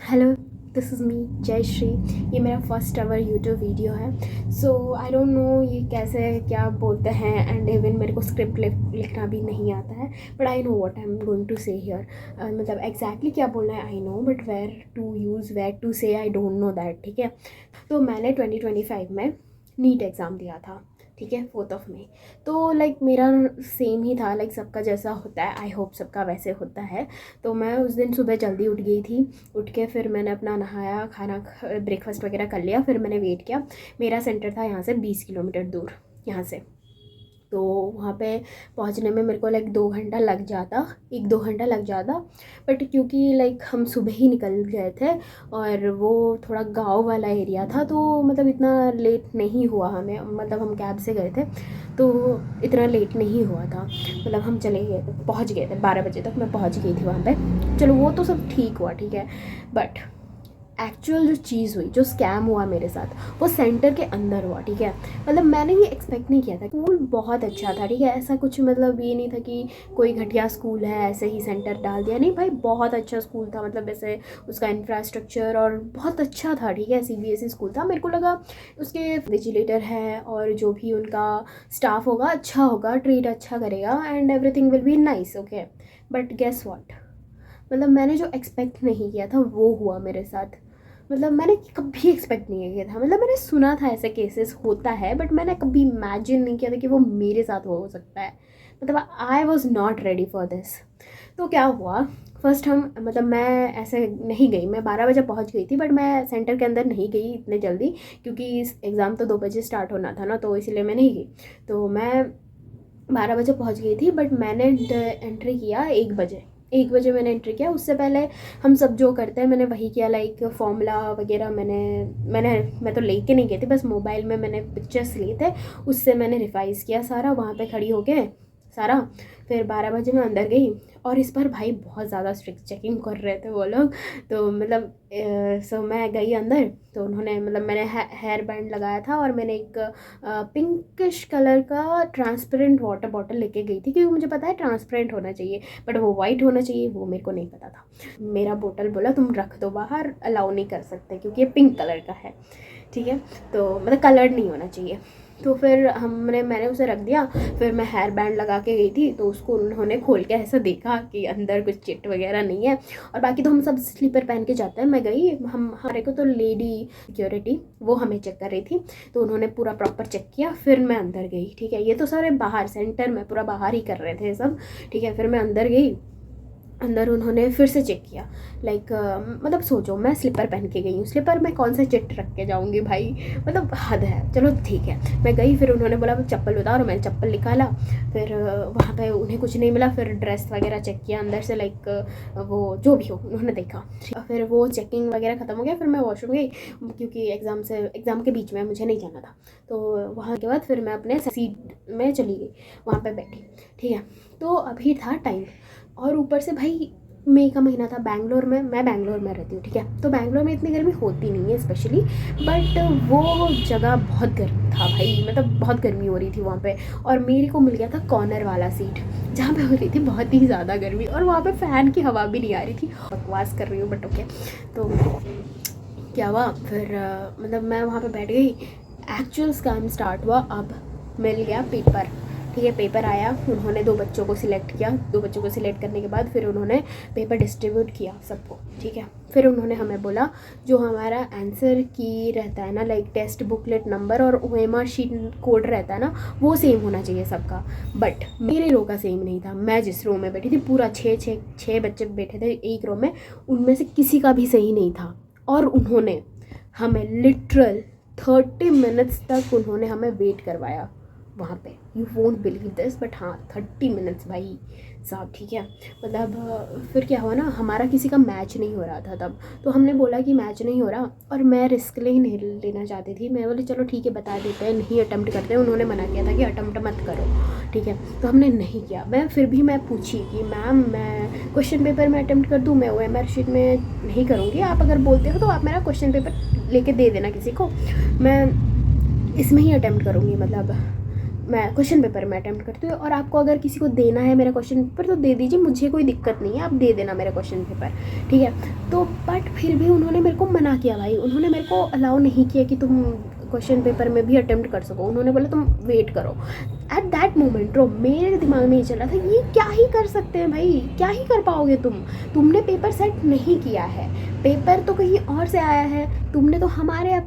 Hello, this is me Jayshree. ये मेरा first ever YouTube video है। सो आई डोंट नो ये कैसे क्या बोलते हैं, एंड इवन मेरे को स्क्रिप्ट लिखना भी नहीं आता है। But I know what I am going to say here. मतलब एग्जैक्टली क्या बोलना है I know, but where to use, where to say I don't know that. ठीक है, तो मैंने 2025 में नीट एग्ज़ाम दिया था। ठीक है, 4 मई। तो लाइक मेरा सेम ही था, लाइक सबका जैसा होता है, आई होप सबका वैसे होता है। तो मैं उस दिन सुबह जल्दी उठ गई थी। उठ के फिर मैंने अपना नहाया, खाना ब्रेकफास्ट वगैरह कर लिया। फिर मैंने वेट किया। मेरा सेंटर था यहाँ से 20 किलोमीटर दूर यहाँ से। तो वहाँ पे पहुँचने में मेरे को लाइक 2 घंटा लग जाता, 1-2 घंटा लग जाता। बट क्योंकि लाइक हम सुबह ही निकल गए थे और वो थोड़ा गांव वाला एरिया था, तो मतलब इतना लेट नहीं हुआ हमें। मतलब हम कैब से गए थे तो इतना लेट नहीं हुआ था। मतलब हम चले गए थे, पहुँच गए थे 12 बजे तक मैं पहुँच गई थी वहाँ पे। चलो वो तो सब ठीक हुआ, ठीक है। बट एक्चुअल जो चीज़ हुई, जो स्कैम हुआ मेरे साथ, वो सेंटर के अंदर हुआ। ठीक है, मतलब मैंने ये एक्सपेक्ट नहीं किया था। स्कूल बहुत अच्छा था, ठीक है, ऐसा कुछ मतलब ये नहीं था कि कोई घटिया स्कूल है ऐसे ही सेंटर डाल दिया। नहीं भाई, बहुत अच्छा स्कूल था। मतलब ऐसे उसका इंफ्रास्ट्रक्चर और बहुत अच्छा था। ठीक है, CBSE स्कूल था। मेरे को लगा उसके विजिलेटर है और जो भी उनका स्टाफ होगा अच्छा होगा, ट्रीट अच्छा करेगा and everything will be nice. Okay, but guess what, मतलब मैंने जो एक्सपेक्ट नहीं किया था वो हुआ मेरे साथ। मतलब मैंने कभी एक्सपेक्ट नहीं किया था। मतलब मैंने सुना था ऐसे केसेस होता है, बट मैंने कभी इमेजिन नहीं किया था कि वो मेरे साथ हो सकता है। मतलब I was not ready for this. तो क्या हुआ, फर्स्ट हम, मतलब मैं ऐसे नहीं गई। मैं 12 बजे पहुंच गई थी, बट मैं सेंटर के अंदर नहीं गई इतने जल्दी, क्योंकि इस एग्ज़ाम तो 2 बजे स्टार्ट होना था ना, तो इसलिए मैं नहीं गई। तो मैं 12 बजे पहुंच गई थी, बट मैंने एंट्री किया 1 बजे। 1 बजे मैंने एंट्री किया। उससे पहले हम सब जो करते हैं मैंने वही किया, लाइक फॉर्मूला वगैरह मैं तो लेके नहीं गई थी, बस मोबाइल में मैंने पिक्चर्स लिए थे, उससे मैंने रिवाइज़ किया सारा वहाँ पे खड़ी होके सारा। फिर 12 बजे मैं अंदर गई और इस पर भाई बहुत ज़्यादा स्ट्रिक्ट चेकिंग कर रहे थे वो लोग। तो मतलब सो मैं गई अंदर, तो उन्होंने, मतलब मैंने हेयर बैंड लगाया था और मैंने एक पिंकिश कलर का ट्रांसपेरेंट वाटर बॉटल लेके गई थी, क्योंकि मुझे पता है ट्रांसपेरेंट होना चाहिए, बट वो वाइट होना चाहिए वो मेरे को नहीं पता था। मेरा बोतल बोला तुम रख दो बाहर, अलाउ नहीं कर सकते क्योंकि ये पिंक कलर का है। ठीक है, तो मतलब कलर्ड नहीं होना चाहिए। तो फिर मैंने उसे रख दिया। फिर मैं हेयर बैंड लगा के गई थी, तो उसको उन्होंने खोल के ऐसा देखा कि अंदर कुछ चिट वगैरह नहीं है। और बाकी तो हम सब स्लीपर पहन के जाते हैं। मैं गई, हमारे को तो लेडी सिक्योरिटी वो हमें चेक कर रही थी, तो उन्होंने पूरा प्रॉपर चेक किया। फिर मैं अंदर गई। ठीक है, ये तो सारे बाहर सेंटर में पूरा बाहर ही कर रहे थे सब। ठीक है, फिर मैं अंदर गई। अंदर उन्होंने फिर से चेक किया, लाइक मतलब सोचो मैं स्लीपर पहन के गई हूँ, स्लीपर में कौन सा चिट रख के जाऊँगी भाई, मतलब हद है। चलो ठीक है, मैं गई। फिर उन्होंने बोला चप्पल उतारो, मैंने चप्पल निकाला। फिर वहाँ पे उन्हें कुछ नहीं मिला। फिर ड्रेस वगैरह चेक किया अंदर से, लाइक वो जो भी हो उन्होंने देखा। फिर वो चेकिंग वगैरह ख़त्म हो गया। फिर मैं वॉशरूम गई, क्योंकि एग्ज़ाम के बीच में मुझे नहीं जाना था। तो वहाँ के बाद फिर मैं अपने सीट में चली गई, वहाँ पर बैठी। ठीक है, तो अभी था टाइम, और ऊपर से भाई मई का महीना था। बैंगलोर में, मैं बैंगलोर में रहती हूँ, ठीक है, तो बैंगलोर में इतनी गर्मी होती नहीं है स्पेशली, बट वो जगह बहुत गर्म था भाई। मतलब बहुत गर्मी हो रही थी वहाँ पे, और मेरे को मिल गया था कॉर्नर वाला सीट, जहाँ पे हो रही थी बहुत ही ज़्यादा गर्मी, और वहाँ पे फ़ैन की हवा भी नहीं आ रही थी। बकवास कर रही हूँ बट ओके। तो क्या हुआ फिर, मतलब मैं वहाँ पे बैठ गई। एक्चुअल स्कैम स्टार्ट हुआ अब। मिल गया पेपर। ठीक है, पेपर आया, उन्होंने 2 बच्चों को सिलेक्ट किया। 2 बच्चों को सिलेक्ट करने के बाद फिर उन्होंने पेपर डिस्ट्रीब्यूट किया सबको। ठीक है, फिर उन्होंने हमें बोला जो हमारा आंसर की रहता है ना, लाइक टेस्ट बुकलेट नंबर और OMR शीट कोड रहता है ना, वो सेम होना चाहिए सबका। बट मेरे रो का सेम नहीं था। मैं जिस रो में बैठी थी, पूरा छः बच्चे बैठे थे एक रो में, उनमें से किसी का भी सही नहीं था। और उन्होंने हमें लिटरल 30 मिनट्स तक उन्होंने हमें वेट करवाया वहाँ पे। You won't believe this, but हाँ 30 मिनट्स भाई साहब। ठीक है, मतलब फिर क्या हुआ ना, हमारा किसी का मैच नहीं हो रहा था तब। तो हमने बोला कि मैच नहीं हो रहा, और मैं रिस्क नहीं लेना चाहती थी। मैं बोली चलो ठीक है बता देते हैं, नहीं अटैम्प्ट करते हैं। उन्होंने मना किया था कि अटैम्प्ट मत करो। ठीक है, तो हमने नहीं किया। मैं पूछी कि मैम मैं क्वेश्चन पेपर में अटैम्प्ट कर दूँ, मैं OMR शीट में नहीं करूँगी। आप अगर बोलते हो तो आप मेरा क्वेश्चन पेपर लेके दे देना किसी को, मैं इसमें ही अटैम्प्ट करूँगी। मतलब मैं क्वेश्चन पेपर में अटेम्प्ट करती हूँ, और आपको अगर किसी को देना है मेरा क्वेश्चन पेपर तो दे दीजिए, मुझे कोई दिक्कत नहीं है, आप दे देना मेरा क्वेश्चन पेपर, ठीक है। तो बट फिर भी उन्होंने मेरे को मना किया भाई, उन्होंने मेरे को अलाउ नहीं किया कि तुम क्वेश्चन पेपर में भी अटेम्प्ट कर सको। उन्होंने बोला तुम वेट करो। एट दैट मोमेंट ब्रो मेरे दिमाग में ये चल रहा था, ये क्या ही कर सकते हैं भाई, क्या ही कर पाओगे तुमने पेपर सेट नहीं किया है, पेपर तो कहीं और से आया है, तुमने तो हमारे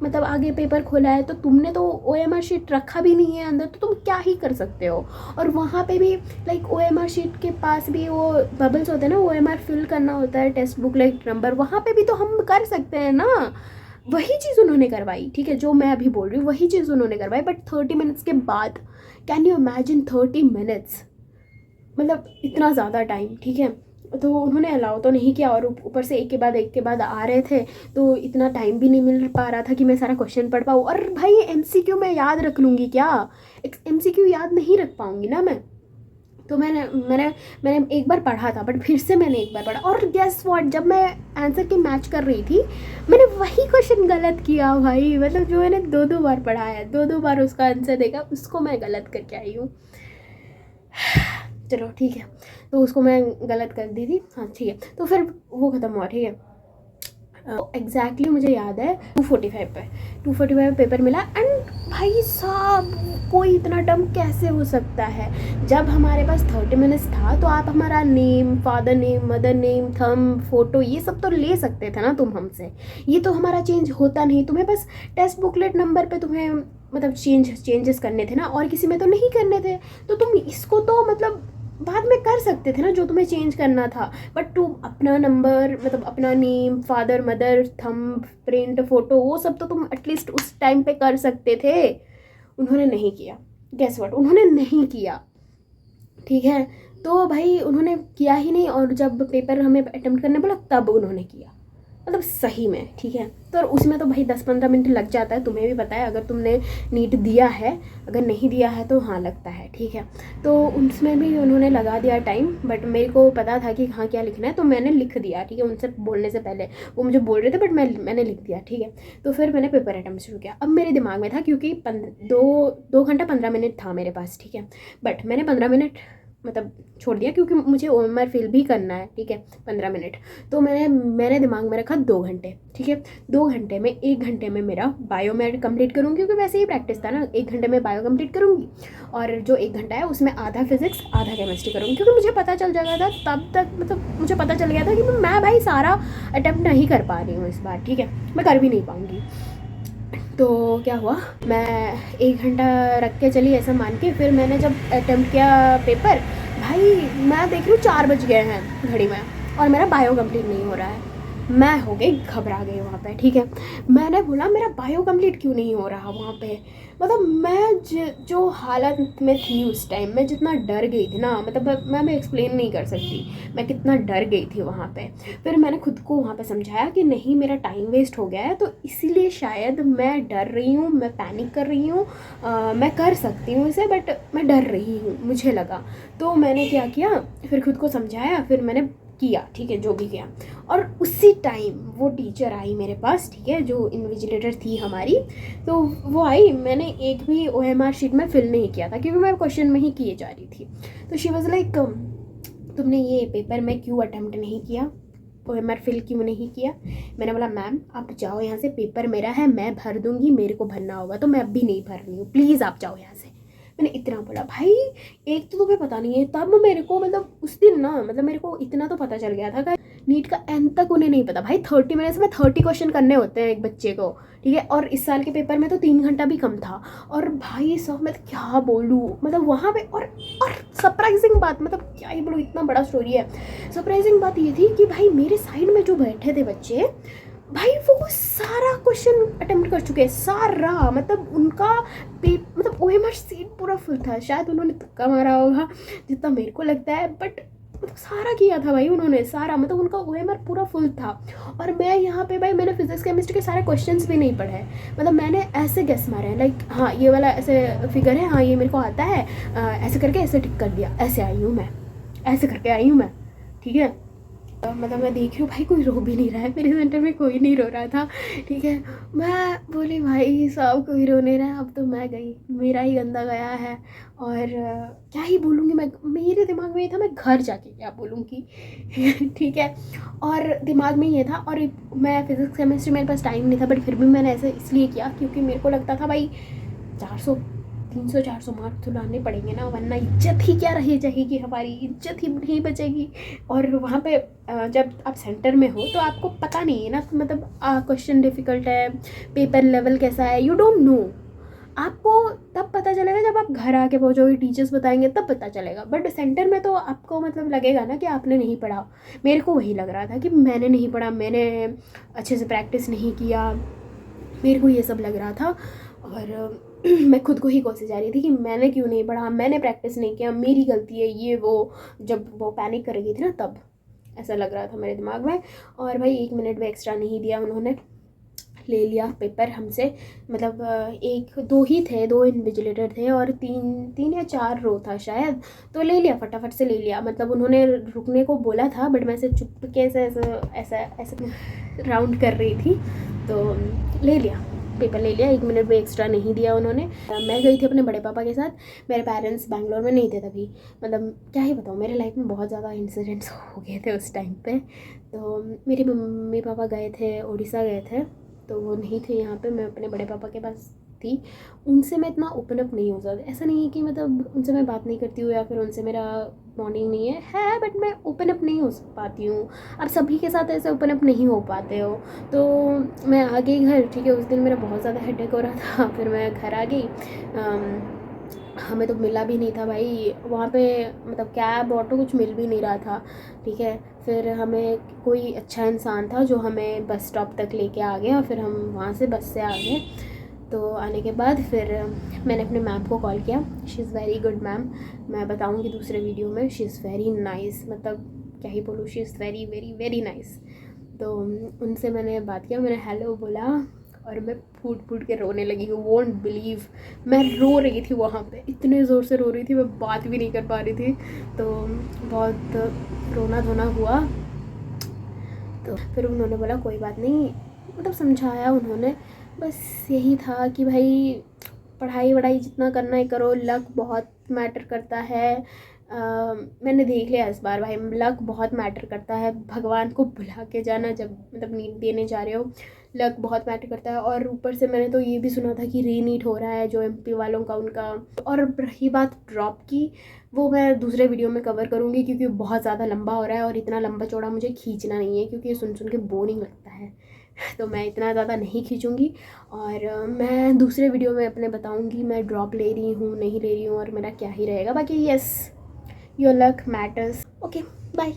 मतलब आगे पेपर खोला है, तो तुमने तो OMR शीट रखा भी नहीं है अंदर, तो तुम क्या ही कर सकते हो। और वहाँ पे भी लाइक OMR शीट के पास भी वो बबल्स होते हैं ना, OMR फिल करना होता है, टेक्स्ट बुक लाइक नंबर, वहाँ पे भी तो हम कर सकते हैं ना। वही चीज़ उन्होंने करवाई, ठीक है, जो मैं अभी बोल रही हूँ वही चीज़ उन्होंने करवाई, बट 30 मिनट्स के बाद। कैन यू इमेजिन 30 मिनट्स, मतलब इतना ज़्यादा टाइम, ठीक है। तो उन्होंने अलाउ तो नहीं किया, और ऊपर से एक के बाद आ रहे थे, तो इतना टाइम भी नहीं मिल पा रहा था कि मैं सारा क्वेश्चन पढ़ पाऊँ। और भाई MCQ मैं याद रख लूँगी क्या, MCQ याद नहीं रख पाऊँगी ना मैं। तो मैंने एक बार पढ़ा था, बट फिर से मैंने एक बार पढ़ा, और गेस व्हाट, जब मैं आंसर की मैच कर रही थी मैंने वही क्वेश्चन गलत किया भाई। मतलब जो मैंने 2 बार पढ़ा है, 2 बार उसका आंसर देखा, उसको मैं गलत करके आई हूँ। चलो ठीक है, तो उसको मैं गलत कर दी थी, हाँ ठीक है। तो फिर वो ख़त्म हुआ, ठीक है। एग्जैक्टली मुझे याद है 245 पेपर मिला। एंड भाई साहब कोई इतना डम कैसे हो सकता है, जब हमारे पास 30 मिनट्स था तो आप हमारा name, father name, mother name, thumb, photo ये सब तो ले सकते थे ना तुम हमसे। ये तो हमारा चेंज होता नहीं, तुम्हें बस टेस्ट बुकलेट नंबर पे तुम्हें मतलब चेंजेस करने थे ना, और किसी में तो नहीं करने थे। तो तुम इसको तो मतलब बाद में कर सकते थे ना, जो तुम्हें चेंज करना था। बट तुम अपना नंबर, मतलब अपना name, father mother, thumb print, photo, वो सब तो तुम एटलीस्ट उस टाइम पे कर सकते थे। उन्होंने नहीं किया, गेस व्हाट, उन्होंने नहीं किया, ठीक है। तो भाई उन्होंने किया ही नहीं, और जब पेपर हमें अटेम्प्ट करने बोला तब उन्होंने किया, मतलब सही में, ठीक है। तो उसमें तो भाई 10-15 मिनट लग जाता है, तुम्हें भी पता है, अगर तुमने नीट दिया है, अगर नहीं दिया है तो हाँ लगता है, ठीक है। तो उसमें भी उन्होंने लगा दिया टाइम, बट मेरे को पता था कि हाँ क्या लिखना है, तो मैंने लिख दिया, ठीक है। उनसे बोलने से पहले वो मुझे बोल रहे थे, बट मैंने लिख दिया, ठीक है। तो फिर मैंने पेपर अटेम्प्ट शुरू किया। अब मेरे दिमाग में था, क्योंकि 2 घंटा 15 मिनट था मेरे पास, ठीक है, बट मैंने 15 मिनट मतलब छोड़ दिया, क्योंकि मुझे OMR फिल भी करना है, ठीक है, 15 मिनट। तो मैंने दिमाग में रखा 2 घंटे, ठीक है। 2 घंटे में 1 घंटे में मेरा बायो में कंप्लीट करूँगी, क्योंकि वैसे ही प्रैक्टिस था ना। 1 घंटे में बायो कंप्लीट करूँगी, और जो 1 घंटा है उसमें आधा फिजिक्स आधा केमिस्ट्री करूँगी, क्योंकि मुझे पता चल जाएगा था तब तक, मतलब मुझे पता चल गया था कि मैं भाई सारा अटेम्प्ट नहीं कर पा रही हूँ इस बार, ठीक है, मैं कर भी नहीं पाऊँगी। तो क्या हुआ, मैं 1 घंटा रख के चली ऐसा मान के, फिर मैंने जब अटेम्प्ट किया पेपर, भाई मैं देख रही हूँ 4 बज गए हैं घड़ी में, और मेरा बायो कंप्लीट नहीं हो रहा है। मैं हो गई, घबरा गई वहाँ पे, ठीक है। मैंने बोला मेरा बायो कंप्लीट क्यों नहीं हो रहा वहाँ पे। मतलब मैं जो हालत में थी उस टाइम, मैं जितना डर गई थी ना, मतलब मैं एक्सप्लेन नहीं कर सकती मैं कितना डर गई थी वहाँ पे। फिर मैंने खुद को वहाँ पे समझाया कि नहीं, मेरा टाइम वेस्ट हो गया है, तो इसीलिए शायद मैं डर रही हूँ, मैं पैनिक कर रही हूँ, मैं कर सकती हूँ इसे, बट मैं डर रही हूँ, मुझे लगा। तो मैंने क्या किया, फिर खुद को समझाया, फिर मैंने किया, ठीक है, जो भी किया। और उसी टाइम वो टीचर आई मेरे पास, ठीक है, जो इन्विजिलेटर थी हमारी। तो वो आई, मैंने एक भी OMR शीट में फिल नहीं किया था, क्योंकि मैं क्वेश्चन में ही किए जा रही थी। तो शी वाज लाइक, तुमने ये पेपर में क्यों अटेम्प्ट नहीं किया, OMR फिल क्यों नहीं किया। मैंने बोला मैम आप जाओ यहाँ से, पेपर मेरा है, मैं भर दूँगी, मेरे को भरना होगा, तो मैं अब भी नहीं भर रही हूँ, प्लीज़ आप जाओ यहाँ से। मैंने इतना बोला। भाई एक तो तुम्हें पता नहीं है, तब मेरे को मतलब उस दिन ना, मतलब मेरे को इतना तो पता चल गया था कि नीट का एंड तक उन्हें नहीं पता। भाई 30 मिनट्स में 30 क्वेश्चन करने होते हैं एक बच्चे को, ठीक है, और इस साल के पेपर में तो 3 घंटा भी कम था। और भाई साहब मैं क्या बोलूँ, मतलब वहाँ पे और सरप्राइजिंग बात, मतलब क्या ही बोलूँ, इतना बड़ा स्टोरी है। सरप्राइजिंग बात ये थी कि भाई मेरे साइड में जो बैठे थे बच्चे, भाई वो सारा क्वेश्चन अटेम्प्ट कर चुके हैं, सारा, मतलब उनका मतलब OMR सीट पूरा फुल था। शायद उन्होंने तुक्का मारा होगा जितना मेरे को लगता है, बट मतलब सारा किया था भाई उन्होंने, सारा, मतलब उनका OMR पूरा फुल था। और मैं यहाँ पे भाई मैंने फिजिक्स केमिस्ट्री के सारे क्वेश्चंस भी नहीं पढ़े, मतलब मैंने ऐसे गेस मारे हैं, लाइक हाँ ये वाला ऐसे फिगर है, हाँ ये मेरे को आता है, ऐसे करके ऐसे टिक कर दिया, ऐसे आई हूँ मैं, ऐसे करके आई हूँ मैं, ठीक है। मतलब मैं देख रही हूँ भाई कोई रो भी नहीं रहा है, मेरे सेंटर में कोई नहीं रो रहा था, ठीक है। मैं बोली भाई साहब कोई रो नहीं रहा है, अब तो मैं गई, मेरा ही गंदा गया है। और क्या ही बोलूँगी मैं, मेरे दिमाग में ये था मैं घर जाके क्या बोलूँगी ठीक है। और दिमाग में ये था, और मैं फिज़िक्स केमिस्ट्री मेरे पास टाइम नहीं था, बट फिर भी मैंने ऐसे इसलिए किया क्योंकि मेरे को लगता था भाई 400 300 400 मार्क्स तो लाने पड़ेंगे ना, वरना इज्जत ही क्या रह जाएगी, हमारी इज्जत ही नहीं बचेगी। और वहाँ पे जब आप सेंटर में हो तो आपको पता नहीं है ना, मतलब क्वेश्चन डिफ़िकल्ट है, पेपर लेवल कैसा है, यू डोंट नो। आपको तब पता चलेगा जब आप घर आके पहुँचोगे, टीचर्स बताएंगे तब पता चलेगा। बट सेंटर में तो आपको मतलब लगेगा ना कि आपने नहीं पढ़ा। मेरे को वही लग रहा था कि मैंने नहीं पढ़ा, मैंने अच्छे से प्रैक्टिस नहीं किया, मेरे को ये सब लग रहा था। और मैं खुद को ही कोसे जा रही थी कि मैंने क्यों नहीं पढ़ा, मैंने प्रैक्टिस नहीं किया, मेरी गलती है ये वो। जब वो पैनिक कर गई थी ना तब ऐसा लग रहा था मेरे दिमाग में। और भाई 1 मिनट भी एक्स्ट्रा नहीं दिया उन्होंने, ले लिया पेपर हमसे। मतलब 1 2 ही थे, 2 इन्विजिलेटर थे और 3 या 4 रो था शायद, तो ले लिया फटाफट से ले लिया। मतलब उन्होंने रुकने को बोला था बट मैं ऐसे चुपके से ऐसा ऐसा राउंड कर रही थी, तो ले लिया, पेपर ले लिया। 1 मिनट भी एक्स्ट्रा नहीं दिया उन्होंने। मैं गई थी अपने बड़े पापा के साथ, मेरे पेरेंट्स बैंगलोर में नहीं थे तभी। मतलब क्या ही बताऊँ, मेरे लाइफ में बहुत ज़्यादा इंसिडेंट्स हो गए थे उस टाइम पे। तो मेरे मम्मी पापा गए थे, उड़ीसा गए थे, तो वो नहीं थे यहाँ पे, मैं अपने बड़े पापा के पास थी। उनसे मैं इतना ओपन अप नहीं हो सकती, ऐसा नहीं है कि मतलब उनसे मैं बात नहीं करती हूँ या फिर उनसे मेरा बॉन्डिंग नहीं है बट मैं ओपन अप नहीं हो पाती हूँ। अब सभी के साथ ऐसे ओपन अप नहीं हो पाते हो। तो मैं आ गई घर, ठीक है। उस दिन मेरा बहुत ज़्यादा हेडेक हो रहा था, फिर मैं घर आ गई। हमें तो मिला भी नहीं था भाई वहाँ पे, मतलब कैब ऑटो कुछ मिल भी नहीं रहा था, ठीक है। फिर हमें कोई अच्छा इंसान था जो हमें बस स्टॉप तक लेके आ गया, फिर हम वहाँ से बस से आ गए। तो आने के बाद फिर मैंने अपने मैम को कॉल किया, she is very good ma'am, मैं बताऊँगी दूसरे वीडियो में। शी इज़ वेरी नाइस, मतलब क्या ही बोलूँ, she is very very very nice. तो उनसे मैंने बात किया, मैंने हेलो बोला और मैं फूट फूट के रोने लगी। यू वोंट बिलीव, मैं रो रही थी वहाँ पे, इतने ज़ोर से रो रही थी, मैं बात भी नहीं कर पा रही थी। तो बहुत रोना धोना हुआ। तो फिर उन्होंने बोला कोई बात नहीं, मतलब समझाया उन्होंने। बस यही था कि भाई पढ़ाई वढ़ाई जितना करना है करो, लक बहुत मैटर करता है। मैंने देख लिया इस बार भाई, लक बहुत मैटर करता है। भगवान को बुला के जाना जब मतलब नीट देने जा रहे हो, लक बहुत मैटर करता है। और ऊपर से मैंने तो ये भी सुना था कि रीनीट हो रहा है जो एमपी वालों का, उनका। और रही बात ड्रॉप की, वो मैं दूसरे वीडियो में कवर करूँगी क्योंकि बहुत ज़्यादा लंबा हो रहा है और इतना लंबा चौड़ा मुझे खींचना नहीं है क्योंकि ये सुन सुन के बोरिंग लगता है तो मैं इतना ज़्यादा नहीं खींचूँगी। और मैं दूसरे वीडियो में अपने बताऊँगी मैं ड्रॉप ले रही हूँ नहीं ले रही हूँ और मेरा क्या ही रहेगा। बाकी yes, your luck matters. Okay, bye.